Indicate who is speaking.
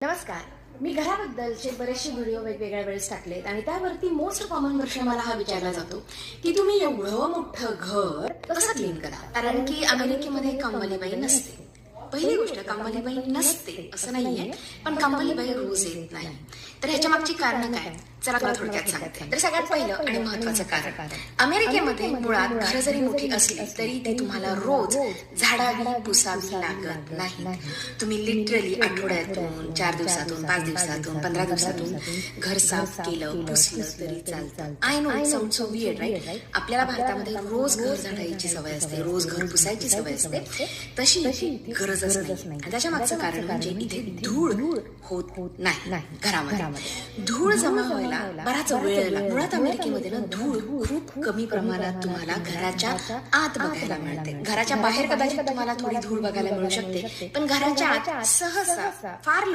Speaker 1: नमस्कार. मी घराबद्दलचे बरेचसे व्हिडिओ वेगवेगळ्या वेळेस टाकलेत आणि त्यावरती मोस्ट कॉमन प्रश्न मला हा विचारला जातो की तुम्ही एवढं मोठं घर कसं क्लीन करा. कारण की अमेरिकेमध्ये कंबलीबाई नसते. पहिली गोष्ट, कंबलीबाई नसते असं नाहीये, पण कंबलीबाई रोज येत नाही. तर ह्याच्या मागची कारण काय, चला तुला थोडक्यात सांगते. तर सगळ्यात पहिलं आणि महत्वाचं कारण, अमेरिकेमध्ये मुळात घरं जरी मोठी असली तरी ती तुम्हाला रोज झाडावी पुसावी लागत नाही. तुम्ही लिटरली आठवड्यातून, 4 दिवसातून, 5 दिवसातून, 15 दिवसातून घर साफ केलं, पुसलं तरी चालतं. I know it sounds so weird, right? आपल्याला भारतामध्ये रोज घर झाडायची सवय असते, रोज घर पुसायची सवय असते, तशी इथे गरजच नाही. आणि त्याच्या मागचं कारण म्हणजे इथे धूळ होत नाही घरामध्ये. धूळ जमा व्हायला बराच वेळ लागतो. मुळात अमेरिकेमध्ये ना धूळ खूप कमी प्रमाणात तुम्हाला घराच्या आत बघायला मिळते. घराच्या बाहेर कदाचित तुम्हाला थोडी धूळ बघायला मिळू शकते, पण घराच्या आत सहसा फार